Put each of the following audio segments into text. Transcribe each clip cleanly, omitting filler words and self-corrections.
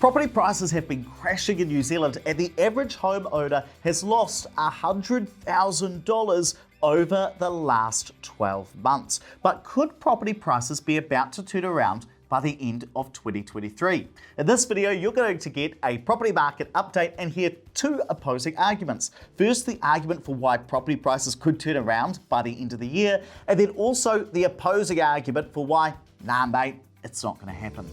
Property prices have been crashing in New Zealand and the average homeowner has lost $100,000 over the last 12 months. But could property prices be about to turn around by the end of 2023? In this video, you're going to get a property market update and hear two opposing arguments. First, the argument for why property prices could turn around by the end of the year, and then also the opposing argument for why, nah mate, it's not going to happen.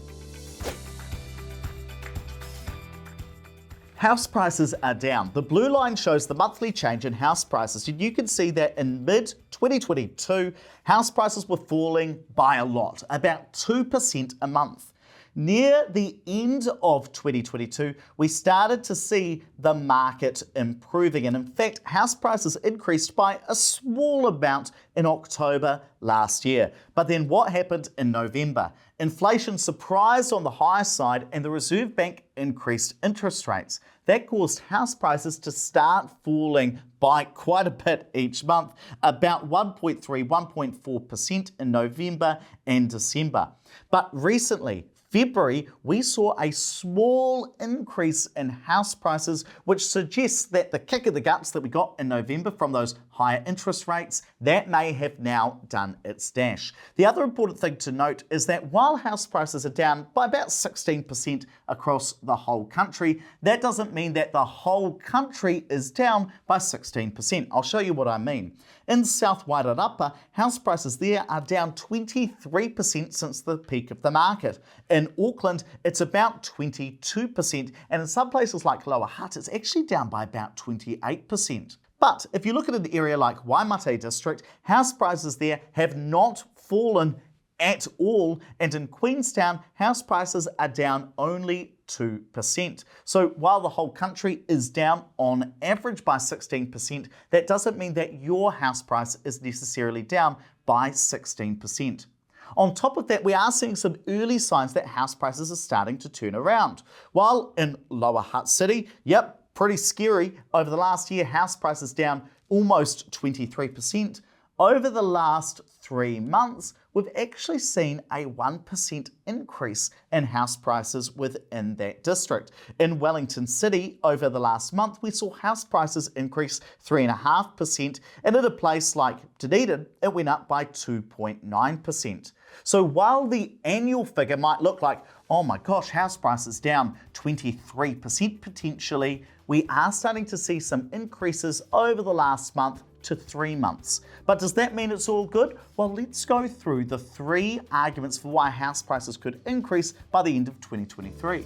House prices are down. The blue line shows the monthly change in house prices, and you can see that in mid-2022, house prices were falling by a lot, about 2% a month. Near the end of 2022, we started to see the market improving, and in fact, house prices increased by a small amount in October last year. But then what happened in November? Inflation surprised on the higher side and the Reserve Bank increased interest rates. That caused house prices to start falling by quite a bit each month, about 1.4% in November and December. But recently, February, we saw a small increase in house prices, which suggests that the kick of the guts that we got in November from those higher interest rates, that may have now done its dash. The other important thing to note is that while house prices are down by about 16% across the whole country, that doesn't mean that the whole country is down by 16%. I'll show you what I mean. In South Wairarapa, house prices there are down 23% since the peak of the market. In Auckland, it's about 22%, and in some places like Lower Hutt, it's actually down by about 28%. But if you look at an area like Waimate District, house prices there have not fallen at all, and in Queenstown, house prices are down only 2%. So while the whole country is down on average by 16%, that doesn't mean that your house price is necessarily down by 16%. On top of that, we are seeing some early signs that house prices are starting to turn around. While in Lower Hutt City, pretty scary, over the last year, house prices down almost 23%. Over the last 3 months, we've actually seen a 1% increase in house prices within that district. In Wellington City, over the last month, we saw house prices increase 3.5%, and at a place like Dunedin, it went up by 2.9%. So while the annual figure might look like, oh my gosh, house prices down 23% potentially, we are starting to see some increases over the last month to 3 months. But does that mean it's all good? Well, let's go through the 3 arguments for why house prices could increase by the end of 2023.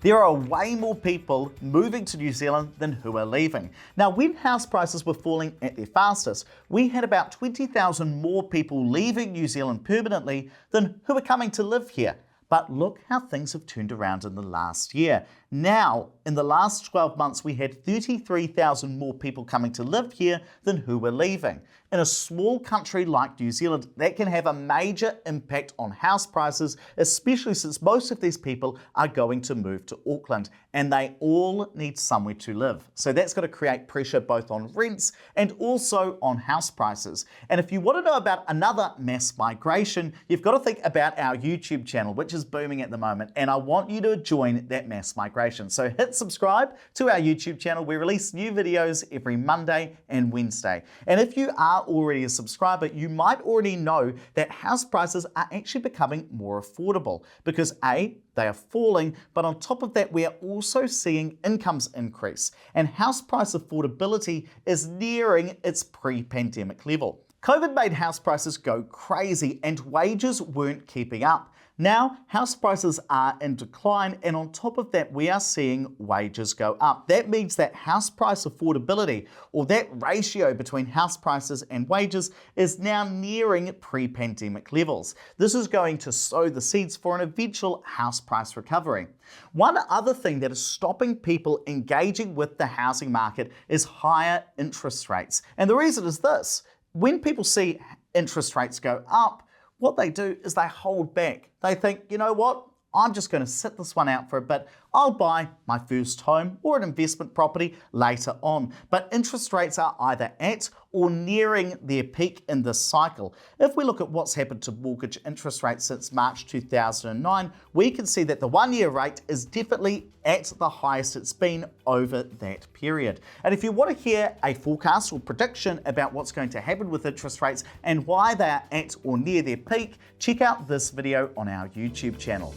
There are way more people moving to New Zealand than who are leaving. Now, when house prices were falling at their fastest, we had about 20,000 more people leaving New Zealand permanently than who are coming to live here. But look how things have turned around in the last year. Now, in the last 12 months, we had 33,000 more people coming to live here than who were leaving. In a small country like New Zealand, that can have a major impact on house prices, especially since most of these people are going to move to Auckland and they all need somewhere to live. So that's going to create pressure both on rents and also on house prices. And if you want to know about another mass migration, you've got to think about our YouTube channel, which is booming at the moment, and I want you to join that mass migration. So hit subscribe to our YouTube channel. We release new videos every Monday and Wednesday. And if you are already a subscriber, you might already know that house prices are actually becoming more affordable because A, they are falling, but on top of that, we are also seeing incomes increase, and house price affordability is nearing its pre-pandemic level. COVID made house prices go crazy and wages weren't keeping up. Now, house prices are in decline, and on top of that, we are seeing wages go up. That means that house price affordability, or that ratio between house prices and wages, is now nearing pre-pandemic levels. This is going to sow the seeds for an eventual house price recovery. One other thing that is stopping people engaging with the housing market is higher interest rates. And the reason is this: when people see interest rates go up, what they do is they hold back. They think, you know what, I'm just going to sit this one out for a bit. I'll buy my first home or an investment property later on. But interest rates are either at or nearing their peak in this cycle. If we look at what's happened to mortgage interest rates since March 2009, we can see that the one-year rate is definitely at the highest it's been over that period. And if you want to hear a forecast or prediction about what's going to happen with interest rates and why they are at or near their peak, check out this video on our YouTube channel.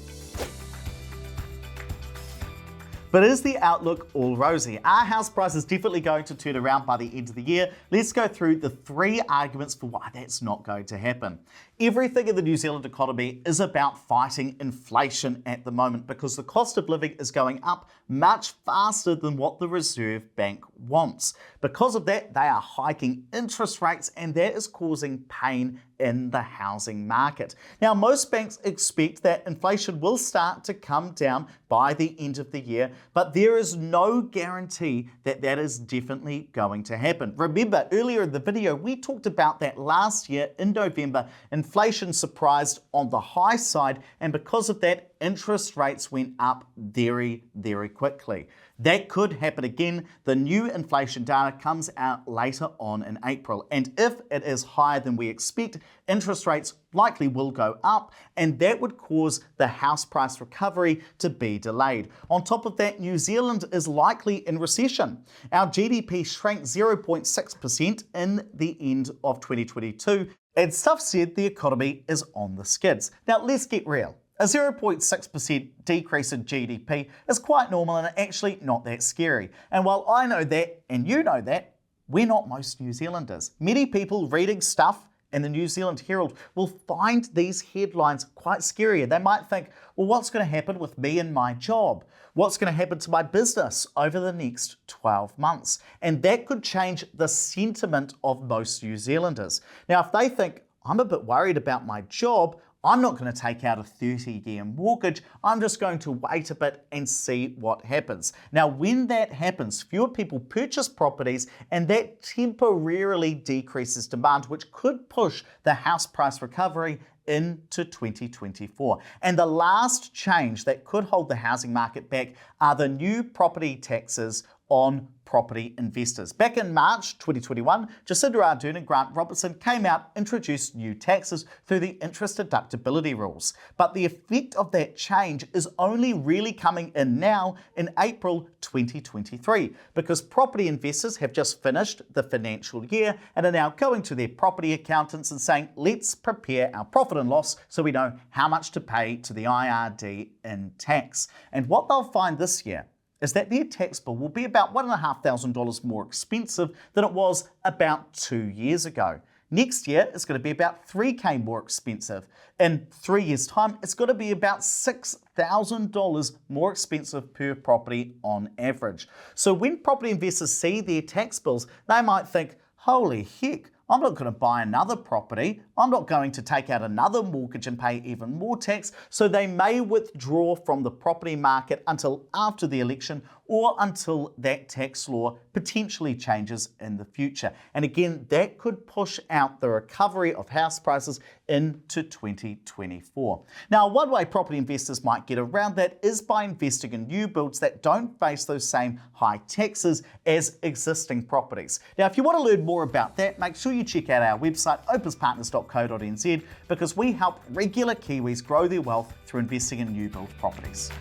But is the outlook all rosy? Are house prices definitely going to turn around by the end of the year? Let's go through the 3 arguments for why that's not going to happen. Everything in the New Zealand economy is about fighting inflation at the moment because the cost of living is going up much faster than what the Reserve Bank wants. Because of that, they are hiking interest rates, and that is causing pain in the housing market. Now, most banks expect that inflation will start to come down by the end of the year, but there is no guarantee that that is definitely going to happen. Remember, earlier in the video, we talked about that last year in November, inflation surprised on the high side, and because of that, interest rates went up very, very quickly. That could happen again. The new inflation data comes out later on in April, and if it is higher than we expect, interest rates likely will go up, and that would cause the house price recovery to be delayed. On top of that, New Zealand is likely in recession. Our GDP shrank 0.6% in the end of 2022, and stuff said the economy is on the skids. Now, let's get real. A 0.6% decrease in GDP is quite normal and actually not that scary. And while I know that, and you know that, we're not most New Zealanders. Many people reading stuff in the New Zealand Herald will find these headlines quite scary. They might think, well, what's going to happen with me and my job? What's going to happen to my business over the next 12 months? And that could change the sentiment of most New Zealanders. Now, if they think, I'm a bit worried about my job, I'm not going to take out a 30-year mortgage. I'm just going to wait a bit and see what happens. Now, when that happens, fewer people purchase properties, and that temporarily decreases demand, which could push the house price recovery into 2024. And the last change that could hold the housing market back are the new property taxes on property investors. Back in March 2021, Jacinda Ardern and Grant Robertson came out, introduced new taxes through the interest deductibility rules. But the effect of that change is only really coming in now in April 2023, because property investors have just finished the financial year and are now going to their property accountants and saying, let's prepare our profit and loss so we know how much to pay to the IRD in tax. And what they'll find this year is that their tax bill will be about $1,500 more expensive than it was about 2 years ago. Next year, it's going to be about $3,000 more expensive. In 3 years' time, it's going to be about $6,000 more expensive per property on average. So when property investors see their tax bills, they might think, holy heck, I'm not going to buy another property. I'm not going to take out another mortgage and pay even more tax. So they may withdraw from the property market until after the election or until that tax law potentially changes in the future. And again, that could push out the recovery of house prices into 2024. Now, one way property investors might get around that is by investing in new builds that don't face those same high taxes as existing properties. Now, if you want to learn more about that, make sure you check out our website, opuspartners.co.nz, because we help regular Kiwis grow their wealth through investing in new build properties.